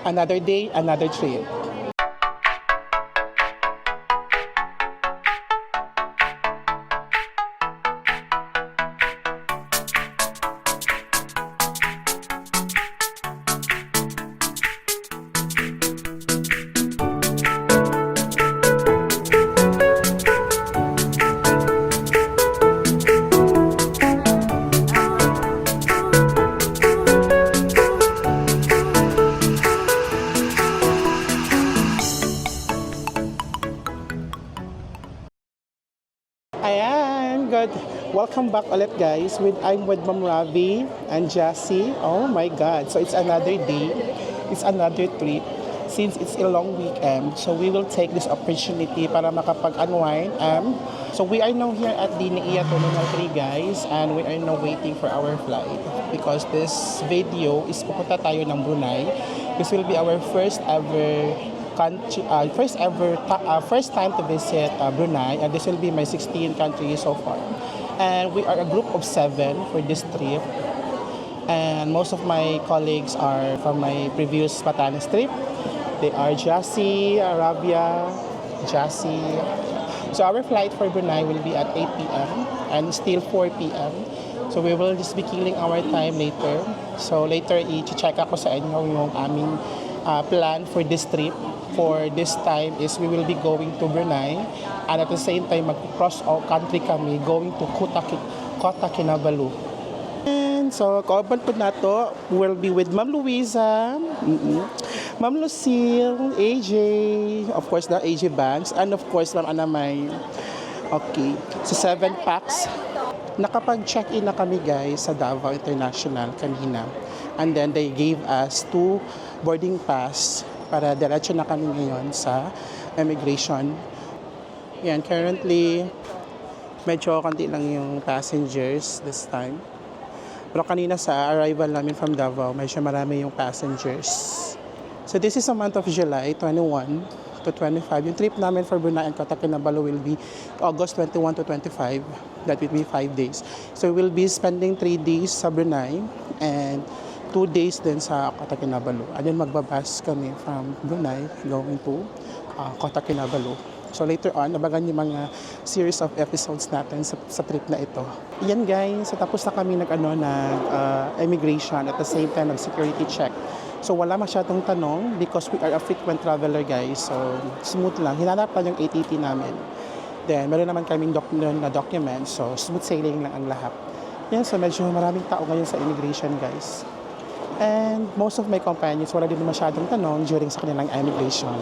Another day, another trip. Ayan, good. Welcome back ulit guys. I'm with Ma'am Ravi and Jassy. Oh my God. So it's another day. It's another trip. Since it's a long weekend, so we will take this opportunity para makapag-unwind. So we are now here at the NAIA Terminal 3 guys, and we are now waiting for our flight because this video is pupunta tayo ng Brunei. This will be our first time to visit Brunei, and this will be my 16th country so far. And we are a group of 7 for this trip, and most of my colleagues are from my previous Batanes trip. They are Jassy, Arabia, Jassy. So our flight for Brunei will be at 8 p.m. and still 4 p.m. So we will just be killing our time later. So later i-check ako sa inyo yung aming plan for this trip. For this time is we will be going to Brunei, and at the same time mag-cross our country kami going to Kota Kinabalu. And so kauban po nato will be with Ma'am Luisa, Ma'am Lucille, AJ, of course the AJ Banks, and of course Ma'am Anamay. Okay, so 7 packs. Nakapag-check-in na kami guys sa Davao International kanina, and then they gave us 2 boarding pass para diretso na kami ngayon sa immigration. Yan, currently medyo konti lang yung passengers this time. Pero kanina sa arrival namin from Davao, medyo marami yung passengers. So this is a month of July 21 to 25. Yung trip namin for Brunei and Kota Kinabalu will be August 21 to 25. That will be 5 days. So we'll be spending 3 days sa Brunei and 2 days din sa Kota Kinabalu. And then magbabas kami from Brunei going to Kota Kinabalu. So later on, nabagan yung mga series of episodes natin sa trip na ito. Yan guys, so tapos na kami immigration at the same time nag-security check. So wala masyadong tanong because we are a frequent traveler guys. So smooth lang. Hinanap lang yung ATT namin. Then meron naman kaming documents. So smooth sailing lang ang lahat. Yan, so medyo maraming tao ngayon sa immigration guys. And most of my companions wala din masyadong tanong during sa kanilang immigration.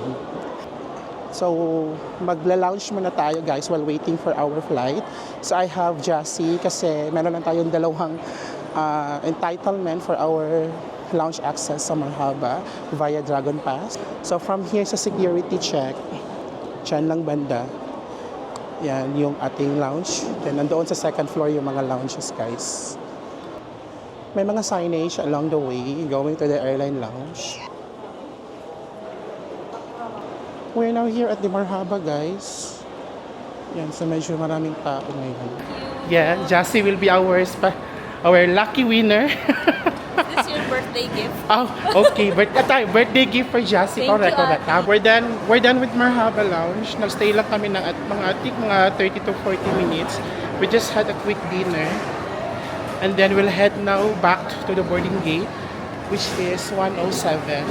So, magla-lounge muna tayo guys while waiting for our flight. So, I have Jassy kasi meron lang tayong dalawang entitlement for our lounge access sa Marhaba via Dragon Pass. So, from here sa security check, dyan lang banda, yan yung ating lounge. Then, nandoon sa second floor yung mga lounges guys. May mga signage along the way going to the airline lounge. We're now here at the Marhaba, guys. Yan, so medyo maraming tao ngayon. Yeah, Jassy will be our lucky winner. Is this your birthday gift? Oh, okay. Birthday gift for Jassy. Correct. We're done with Marhaba Lounge. Nagstay lang kami ng mga 30 to 40 minutes. We just had a quick dinner. And then we'll head now back to the boarding gate, which is 107.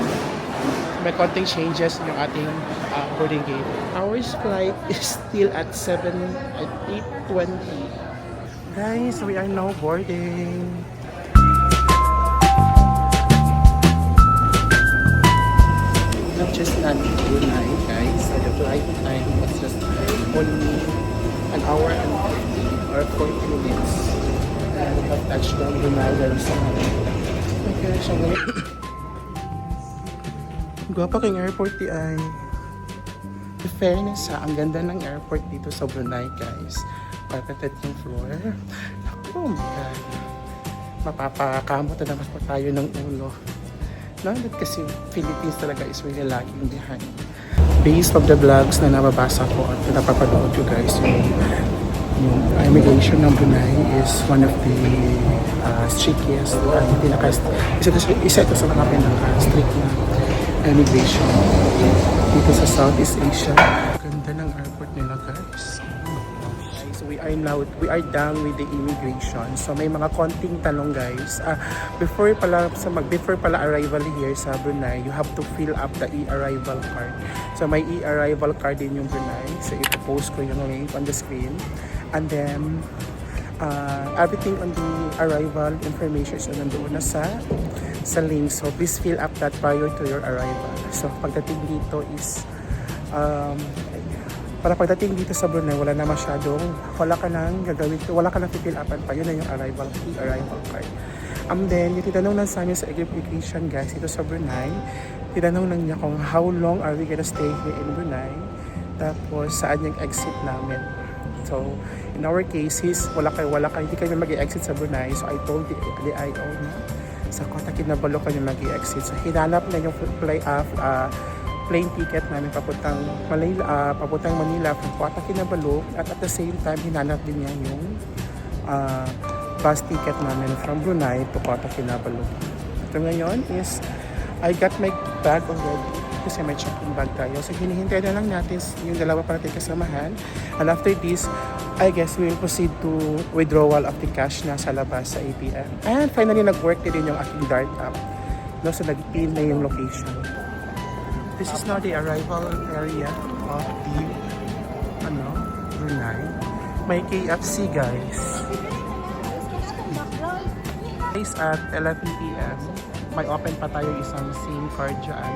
May konting changes yung ating boarding gate. Our flight is still at 8:20. Guys, we are now boarding. Not just landed Brunei, guys. So the flight time was just only an hour and 50 or 40 minutes. And we have touched down Brunei very soon. Okay, so gwapa kayong airport ay. In fairness ang ganda ng airport dito sa Brunei guys. Carpeted yung floor. Oh my God. Mapapakamot na naman po tayo ng ulo. Not kasi Philippines talaga is really lagging behind. Based of the vlogs na nababasa ko at napapanood ko guys, yung immigration ng Brunei is one of the strictest, isa ito sa mga pinaka-strict na immigration dito sa Southeast Asia. Ganda ng airport nila, guys. Guys, we are done with the immigration. So may mga konting tanong, guys. Before pala arrival here sa Brunei, you have to fill up the e-arrival card. So may e-arrival card din yung Brunei. So ipo-post ko yung link on the screen. And then everything on the arrival information is nandoon na sa link. So please fill up that prior to your arrival. So pagdating dito is para pagdating dito sa Brunei, wala ka nang gagawin, wala ka nang fill upan pa. Yun na yung e-arrival card. And then, yung tinanong lang sa amin sa immigration, guys, dito sa Brunei, tinanong lang niya kung how long are we gonna stay here in Brunei, tapos saan yung exit namin. So, in our case, hindi kami mag-exit sa Brunei. So, I told the IO na sa Kota Kinabalu kami mag-exit. So, hinanap na yung plane ticket namin papuntang Manila from Kota Kinabalu, at the same time, hinanap din niya yung bus ticket namin from Brunei to Kota Kinabalu. So, ngayon is, I got my bag already kasi may check-in bag tayo. So, hinihintay na lang natin yung dalawa pa natin kasamahan. And after this, I guess we will proceed to withdrawal of the cash na sa labas sa ATM. And finally, nag-work din yung aking Dart app. No, so, nag-pin na yung location. This is now the arrival area of the Brunei. May KFC, guys. Guys, at 11 p.m. may open pa tayo isang SIM card dyan.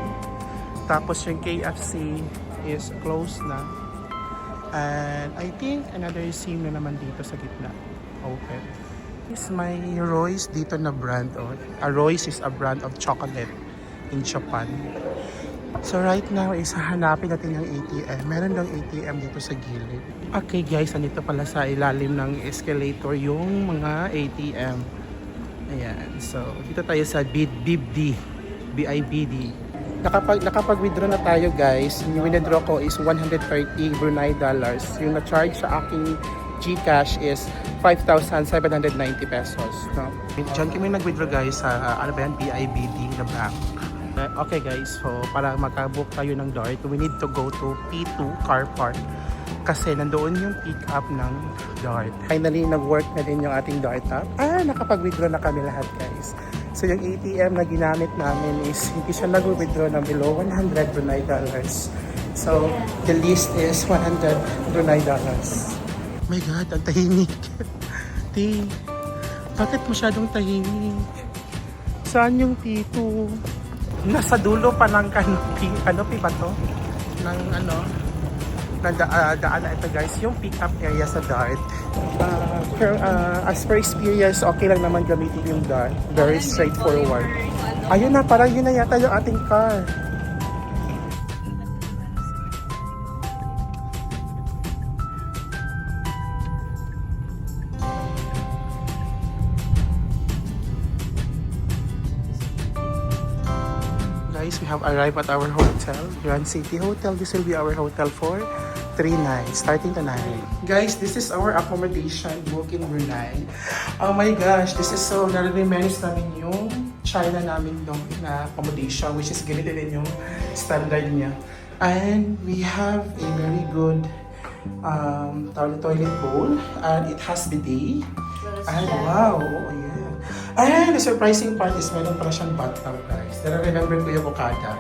Tapos yung KFC is closed na. And I think another SIM na naman dito sa gitna. Open. Is my Royce dito na brand. Royce is a brand of chocolate in Japan. So right now is hanapin natin yung ATM. Meron lang ATM dito sa gilid. Okay guys, andito pala sa ilalim ng escalator yung mga ATM. Ayan. So dito tayo sa BIBD. Nakapag-withdraw na tayo, guys. Yung withdraw ko is 130 Brunei dollars. Yung na-charge sa aking GCash is 5,790 pesos. No? Diyan kami nag-withdraw, guys, sa BIBD na bank. Okay, guys. So, para makabook tayo ng Dart, we need to go to P2 car park. Kasi nandoon yung pick-up ng Dart. Finally, nag-work na din yung ating Dart app. Nakapag-withdraw na kami lahat, guys. So yung ATM na ginamit namin is hindi siya nag-withdraw ng below 100 Brunei dollars. So the list is 100 Brunei dollars. My God, ang tahimik. Bakit masyadong tahimik? Saan yung P2? Nasa dulo pa ng canopy. Canopy ba to? Daan na ito, guys. Yung pick-up area sa Dart. As per experience, okay lang naman gamitin yung Dart. Very straightforward. Ayun na, parang yun na yata yung ating car. Guys, we have arrived at our hotel, Grand City Hotel. This will be our hotel for 3 nights, starting tonight. Guys, this is our accommodation book in Brunei. Oh my gosh, this is so, nare-reminisce namin yung China namin dong na accommodation, which is ganito din yung standard niya. And we have a very good toilet bowl, and it has bidet. And wow, oh yeah. And the surprising part is meron pala siyang bathtub, guys. Nare-remember ko yung Okada.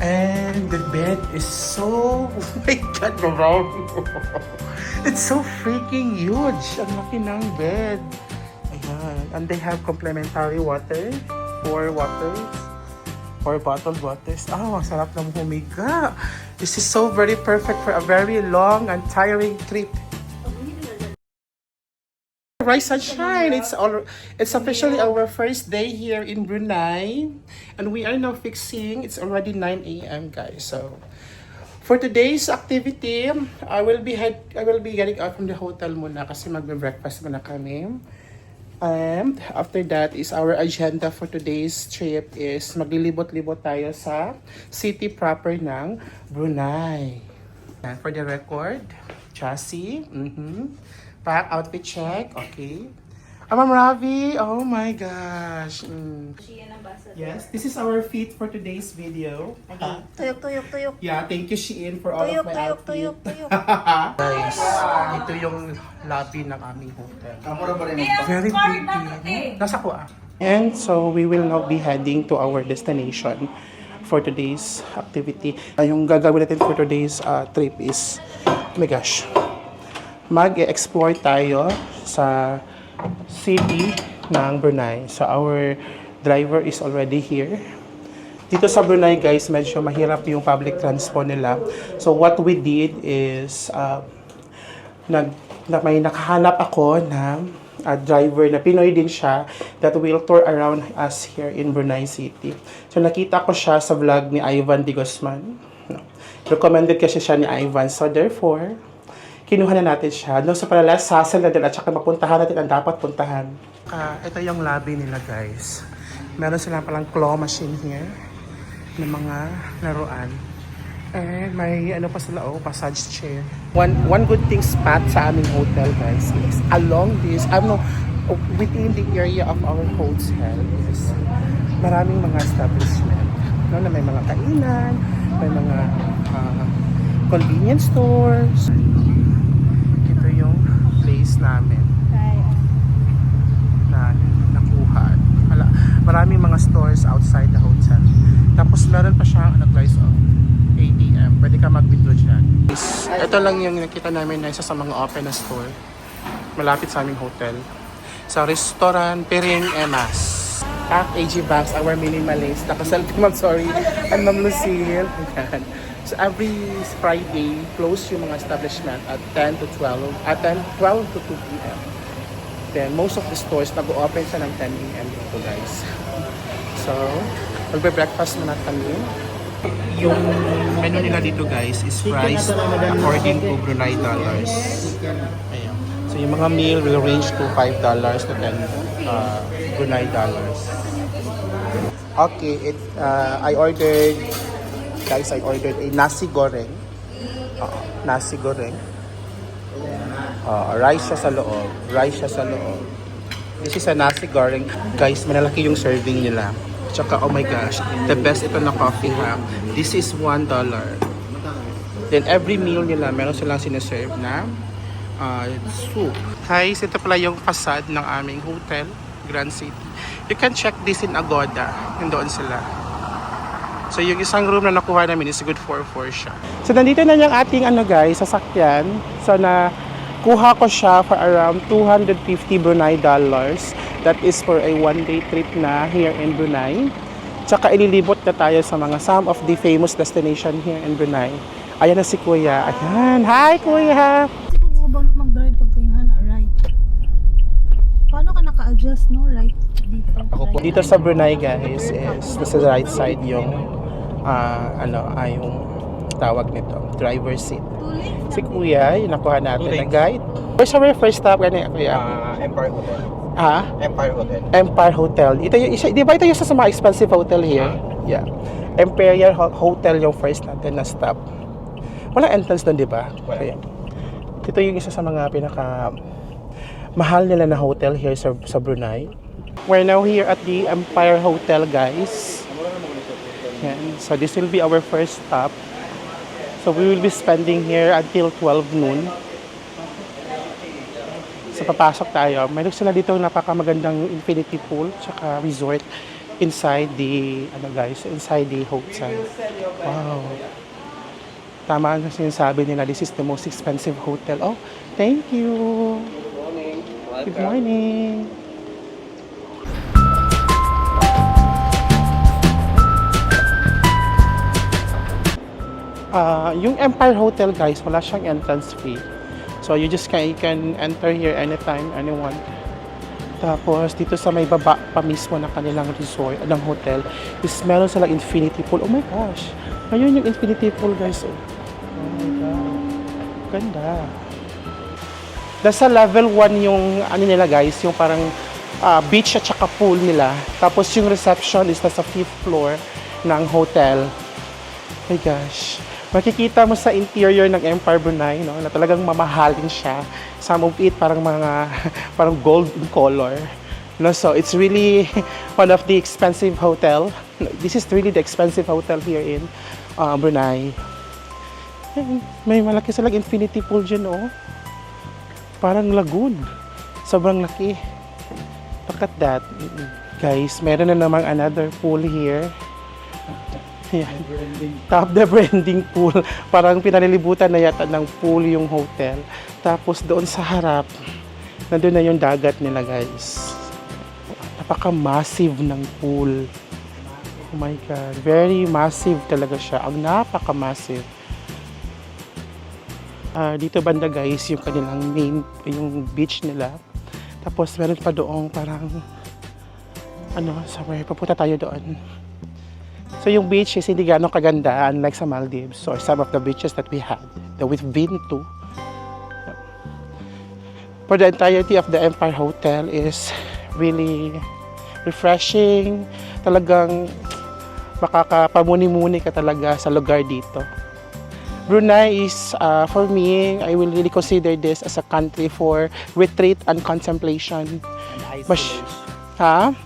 And the bed is so, oh my God, wow. It's so freaking huge. Ang laki ng bed. Ayan. And they have complimentary water, 4 waters, 4 bottled waters. Ang sarap ng humiga. This is so very perfect for a very long and tiring trip. Rise and shine! It's officially our first day here in Brunei, and we are now fixing. It's already 9 a.m. guys. So, for today's activity, I will be getting out from the hotel muna kasi magbe-breakfast muna kami. And after that is our agenda for today's trip is maglilibot-libot tayo sa city proper ng Brunei. And for the record, chassis. Pack, outfit check, okay. Ma'am Ravi, oh my gosh. Shein ambassador. Yes, this is our fit for today's video. Tuyok, tuyok, tuyok. Yeah, thank you Shein for all Tuyok, of my tuyok, outfit. tuyok, tuyok. Guys, ito yung lobby ng aming hotel. Very pretty. Nasa ko ah. And so we will now be heading to our destination for today's activity. Yung gagawin natin for today's trip is, oh my gosh, mag-explore tayo sa city ng Brunei. So our driver is already here. Dito sa Brunei guys, medyo mahirap yung public transport nila. So what we did is may nakahanap ako ng driver na Pinoy din siya that will tour around us here in Brunei City. So nakita ko siya sa vlog ni Ivan de Guzman. Recommended kasi siya ni Ivan. So therefore, kinuha na natin siya. No, sa palalas, sasal na din at saka mapuntahan natin ang dapat puntahan. Ito yung lobby nila guys. Meron silang palang claw machine here ng mga laruan. And may ano pa sila, massage chair. One good thing spot sa aming hotel guys is along this, within the area of our hotel is maraming mga establishment. No, na may mga kainan, may mga convenience stores. Ito yung place namin na nakuha. Maraming mga stores outside the hotel. Tapos meron pa siyang guys, ATM. Pwede ka mag-withdraw dyan. Ito lang yung nakita namin na isa sa mga open na store. Malapit sa aming hotel. Sa restaurant Piring Emas. AG Banks, our minimalist. Nakaselfie, Ma'am, sorry. And Ma'am Lucille. Ayan. So every Friday, close yung mga establishment at 10 to 12. At 12 to 2 p.m. Then most of the stores nag-open sa ng 10 a.m. dito guys. So, magbe-breakfast muna kami. Yung menu nila dito guys is priced according to Brunei dollars. Ayan. So yung mga meal will range to $5 to 10 Brunei dollars. Okay, I ordered a nasi goreng. Nasi goreng. Rice siya sa loob. This is a nasi goreng. Guys, malalaki yung serving nila. Tsaka, oh my gosh, the best ito na coffee ha. This is $1. Then every meal nila, meron silang sinaserve na soup. Guys, ito pala yung facade ng aming hotel, Grand City. You can check this in Agoda. Doon sila. So yung isang room na nakuha namin is good for 4 siya. So nandito na yung ating guys, sasakyan. So kuha ko siya for around 250 Brunei dollars. That is for a one-day trip na here in Brunei. Tsaka ililibot na tayo sa some of the famous destination here in Brunei. Ayan na si Kuya. Ayan. Hi, Kuya! Siguro ba mag-drive pag kayo na right? Paano ka naka-adjust, no? Right dito. Dito sa Brunei, guys, is nasa right side yung yung tawag nito, driver seat. Si Kuya, yung nakuha natin na guide. Where's our first stop? Kuya? Empire Hotel. Ha? Empire Hotel. Empire Hotel. Ito yung isa, di ba ito yung isa sa mga expensive hotel here? Yeah. Imperial Hotel yung first natin na stop. Walang entrance doon, di ba? Kaya, ito yung isa sa mga pinaka mahal nila na hotel here sa Brunei. We're now here at the Empire Hotel, guys. Yan. So this will be our first stop. So we will be spending here until 12 noon. So papasok tayo. Mayroon sila dito napakamagandang infinity pool tsaka resort inside the inside the hotel. Wow. Tama ang sinasabi nila, this is the most expensive hotel. Oh, thank you. Good morning. Yung Empire Hotel, guys, wala siyang entrance fee. So you can enter here anytime, anyone. Tapos dito sa may baba pa mismo na kanilang resort, ng hotel, is meron silang infinity pool. Oh my gosh. Ayun yung infinity pool, guys. Oh my God. Ganda. Nasa level 1 yung nila, guys, yung parang beach at saka pool nila. Tapos yung reception is nasa 5th floor ng hotel. Oh my gosh. Makikita mo sa interior ng Empire Brunei, no, na talagang mamahalin siya. Some of it parang mga parang gold in color. No, so it's really one of the expensive hotel. This is really the expensive hotel here in Brunei. May malaki silang infinity pool dyan, oh. Parang lagoon. Sobrang laki. Look at that. Guys, meron na namang another pool here. Yan. Top the branding pool. Parang pinalilibutan na yata ng pool yung hotel. Tapos doon sa harap, nandun na yung dagat nila, guys. Napaka-massive ng pool. Oh my God. Very massive talaga siya. Ang napaka-massive. Dito banda, guys, yung kanilang main, yung beach nila. Tapos meron pa doong parang somewhere, papunta tayo doon. So yung beach is hindi gano'ng kaganda, unlike sa Maldives or some of the beaches that we had, that we've been to. For the entirety of the Empire Hotel is really refreshing. Talagang makakapamuni-muni ka talaga sa lugar dito. Brunei is, for me, I will really consider this as a country for retreat and contemplation.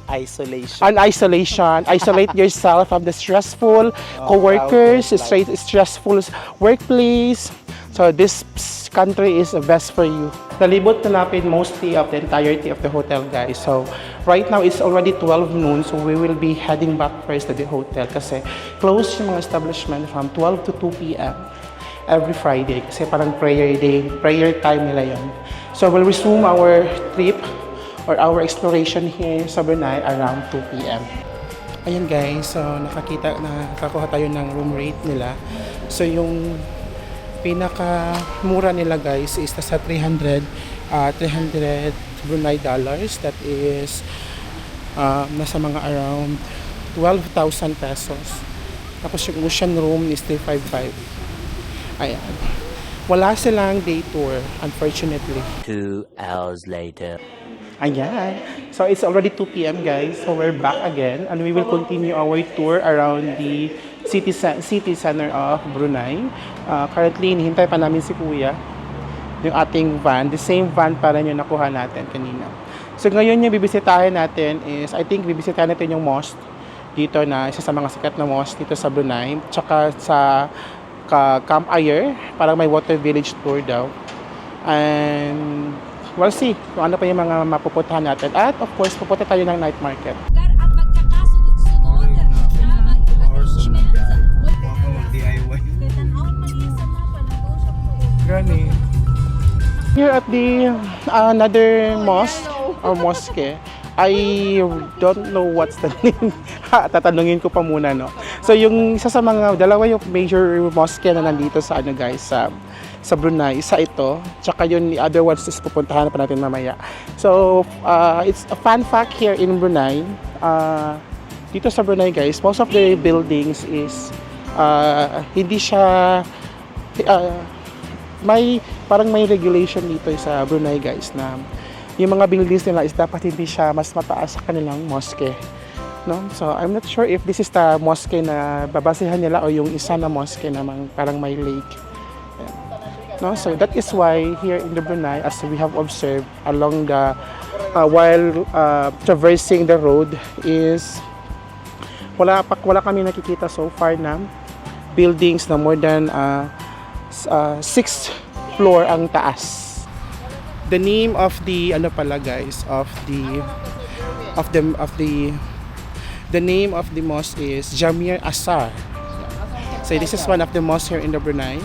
Isolation. An isolation. Isolate yourself from the stressful co-workers, stressful workplace. So this country is the best for you. Nalibot na natin mostly of the entirety of the hotel, guys. So right now it's already 12 noon, so we will be heading back first to the hotel kasi close yung mga establishment from 12 to 2 p.m. every Friday kasi parang prayer day, prayer time nila yon. So we'll resume our trip or our exploration here sa Brunei around 2 p.m. Ayan, guys, so nakakuha tayo ng room rate nila. So yung pinaka-mura nila, guys, is nasa 300 Brunei dollars. That is nasa mga around 12,000 pesos. Tapos yung ocean room is 355. Ayan. Wala silang day tour, unfortunately. 2 hours later. Ayan. So it's already 2 p.m. guys. So we're back again and we will continue our tour around the city center of Brunei. Currently, hinihintay pa namin si Kuya. Yung ating van. The same van para yung nakuha natin kanina. So ngayon yung bibisitahin natin is, I think bibisitahin natin yung mosque dito na isa sa mga sikat na mosque dito sa Brunei. Tsaka sa Camp Ayer. Parang may water village tour daw. And we'll see kung ano pa yung mga mapupuntahan natin. At of course, pupunta tayo ng night market. At magkakasunod-sunod na DIY. Gani. Here at the another mosque or mosque, I don't know what's the name. Tatanungin ko pa muna, no. So yung isa sa mga dalawa yung major mosque na nandito sa guys, sa Brunei, isa ito, tsaka yung the other ones is pupuntahan pa natin mamaya. So it's a fun fact here in Brunei. Dito sa Brunei, guys, most of the buildings is hindi siya parang may regulation dito sa Brunei, guys, na yung mga buildings nila is dapat hindi siya mas mataas sa kanilang mosque, no? So I'm not sure if this is the mosque na babasehan nila o yung isa na mosque na parang may lake. No, so that is why here in the Brunei, as we have observed along the while traversing the road, is wala kami nakikita so far na buildings na more than 6th floor ang taas. The name of the guys, the name of the mosque is Jamir Asar. So this is one of the mosques here in the Brunei.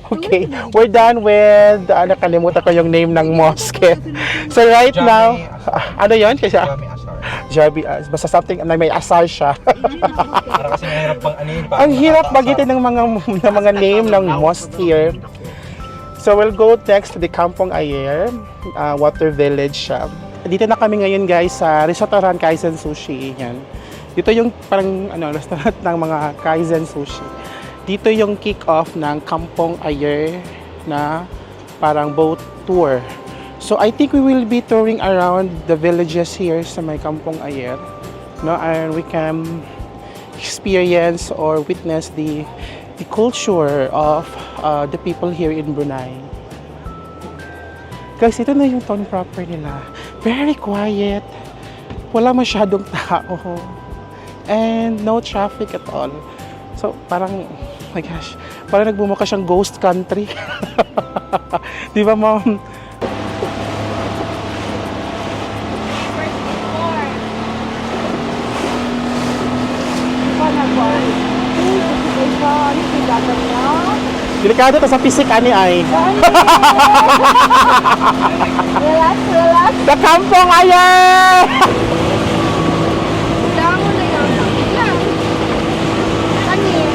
Okay, we're done with, nakalimutan ko yung name ng mosque. So right now, ano yun? Jabi, basta something na may asar siya. Para kasi mahirap pang Ang hirap bagitin ng mga name ng mosque here. So we'll go next to the Kampong Ayer, Water Village. Dito na kami ngayon, guys, sa Restaurant Kaizen Sushi. Yan. Dito yung parang restaurant ng mga Kaizen Sushi. Dito yung kick-off ng Kampong Ayer na parang boat tour. So I think we will be touring around the villages here sa may Kampong Ayer, no, and we can experience or witness the culture of the people here in Brunei. Guys, ito na yung town proper nila. Very quiet. Wala masyadong tao. And no traffic at all. So, parang, oh my gosh, parang nagbumuka siyang ghost country. Di ba, ma'am? Delikado to sa pisik ani ay. Relax, relax. Sa Kampong Ayer! Dango na yan. Yan. Ano yun?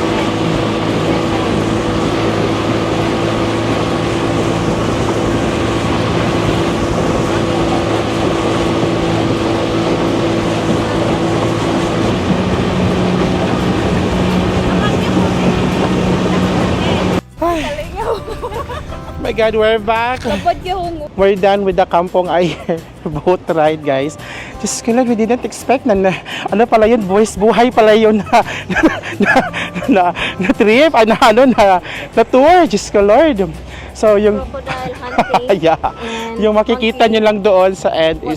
My God, we're back. We're done with the Kampong Ayer boat ride, guys. Just ko lang, we didn't expect na ano pala yun, buhay pala yun na trip, na tour. Just ko, Lord. So, yung Crocodile hunting. yeah, yung makikita nyo lang doon sa end is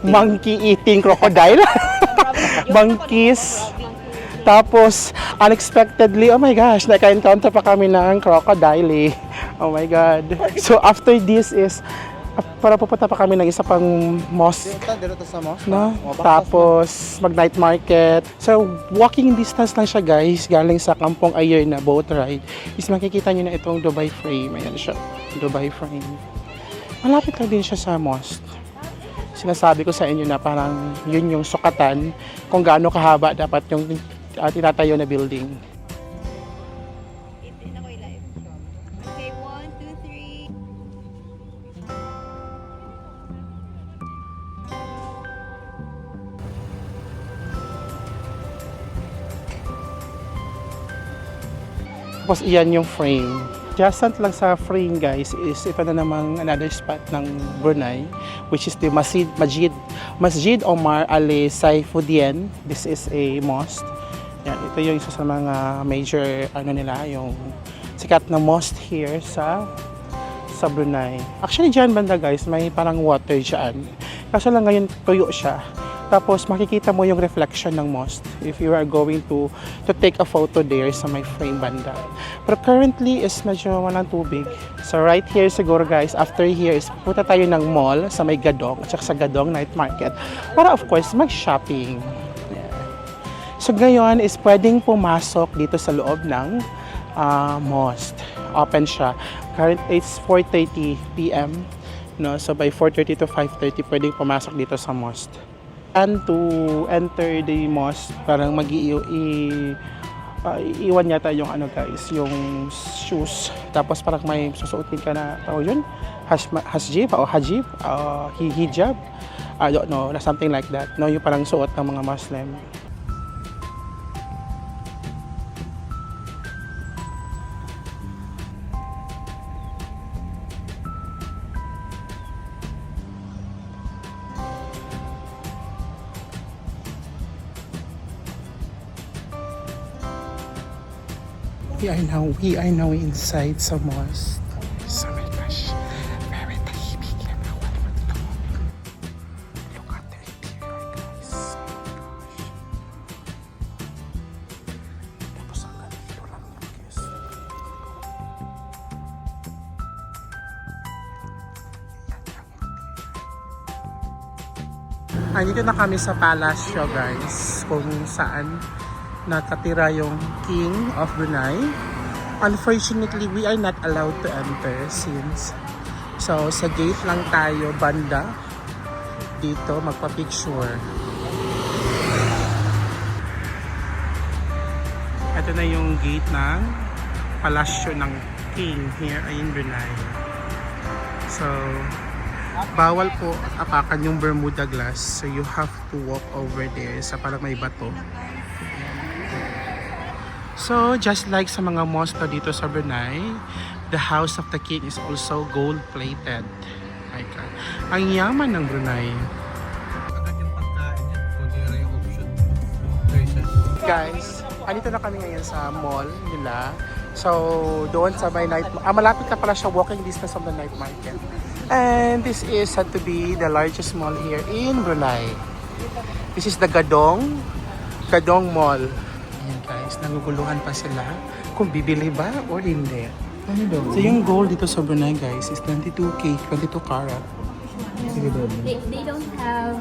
monkey eating crocodile. Monkeys. Tapos, unexpectedly, oh my gosh, naka-encounter pa kami ng crocodile eh. Oh my God. So, after this is, para pupunta pa kami ng isa pang mosque. No? Tapos, mag-night market. So, walking distance lang siya, guys, galing sa Kampong Ayer na boat ride. Is makikita nyo na itong Dubai frame. Ayan siya, Dubai frame. Malapit lang din siya sa mosque. Sinasabi ko sa inyo na parang yun yung sukatan kung gaano kahaba dapat yung tinatayo na building. Okay, 1, 2, 3. Tapos iyan yung frame. Adjacent lang sa frame, guys, is ito na namang another spot ng Brunei, which is the Masjid Omar Ali Saifuddin. This is a mosque. Yan, ito yung isa sa mga major nila, yung sikat na mosque here sa Brunei. Actually, dyan banda, guys, may parang water dyan. Kaso lang ngayon tuyo siya. Tapos makikita mo yung reflection ng mosque if you are going to take a photo there sa may frame banda. Pero currently is medyo walang tubig. So right here siguro, guys, after here is pupunta tayo ng mall sa may Gadong at sa Gadong Night Market para of course mag-shopping. Yeah. So ngayon is pwedeng pumasok dito sa loob ng mosque. Open siya. Currently it's 4:30 PM. No? So by 4:30 to 5:30 pwedeng pumasok dito sa mosque. And to enter the mosque, parang iiwan yata yung guys, yung shoes. Tapos parang may susuotin ka na, yun, hijab o hijab. I don't know, something like that. No, yung parang suot ng mga Muslim. We are now inside sa mosque. So my gosh, very tahimik yan. Look at the interior, guys. Tapos hanggang dito lang yung guys. Dito na kami sa Palacio, guys, kung saan nakatira yung King of Brunei. Unfortunately, we are not allowed to enter since sa gate lang tayo banda dito magpa-picture. Ito na yung gate ng Palasyo ng King here in Brunei. So, bawal po apakan yung Bermuda glass. So, you have to walk over there sa parang may bato. So, just like sa mga mosque dito sa Brunei, the house of the king is also gold-plated. Ay, ang yaman ng Brunei. Agad yung pagkain yan. Kung yun yung option. Choices. Guys, andito na kami ngayon sa mall nila. So, doon sa may night, malapit na pala siya, walking distance of the night market. And this is said to be the largest mall here in Brunei. This is the Gadong Mall. Ayan guys, nanguguluhan pa sila kung bibili ba or hindi. So yung gold dito sa Brunei guys is 22K, 22 karat. They don't have,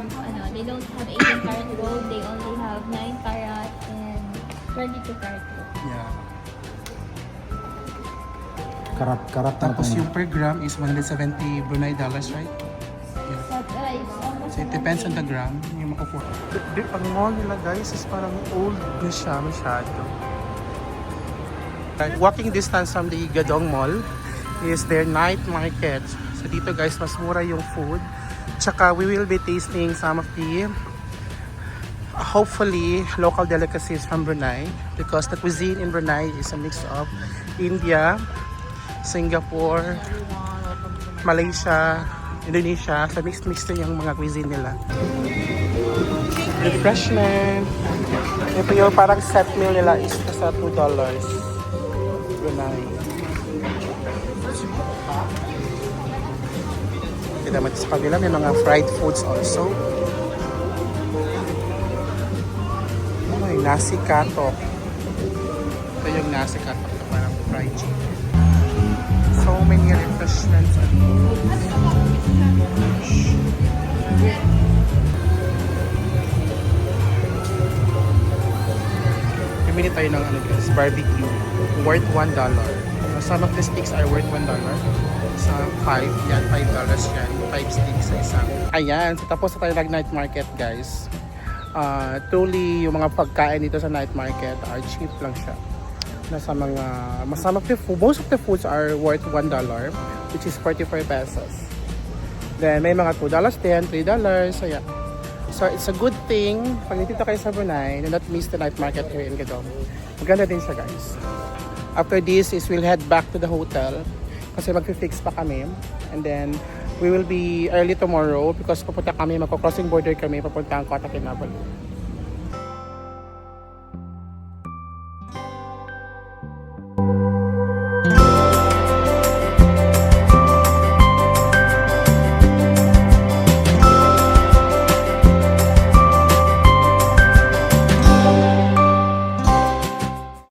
they don't have 18 karat gold. They only have 9 karat and 22 karat gold. Yeah. Karat Tapos yung per gram is 170 Brunei dollars, right? But it's almost So it depends on the gram yung makukuha. Ang mall nila guys is parang old na siya masyado. Walking distance from the Gadong Mall is their night market. So dito guys, mas mura yung food. Tsaka we will be tasting some of the hopefully local delicacies from Brunei because the cuisine in Brunei is a mix of India, Singapore, Malaysia, Indonesia. So mix din yung mga cuisine nila. Refreshment. Ito yung parang set meal nila is sa $2. Brunei. Kita naman sa kabila may mga fried foods also. Ay, nasi katok. Ito yung nasi katok na parang fried chicken. So many refreshments and food. Pumili tayo ng barbecue worth $1. Some of the sticks are worth $1. Sa 5, yan, $5 yan. 5 sticks sa isang. Ayan, so tapos na tayo nag-night market guys. Truly, yung mga pagkain dito sa night market are cheap lang siya. Nasa mga, most of the foods are worth $1, which is 44 pesos. Then, may mga $2 din, $3, so yeah. So, it's a good thing, pag nandito kayo sa Brunei, do not miss the night market here in Gadong. Maganda din siya guys. After this is we'll head back to the hotel kasi magfi-fix pa kami. And then, we will be early tomorrow because pupunta kami, magko-crossing border kami, papunta ang Kota Kinabalu.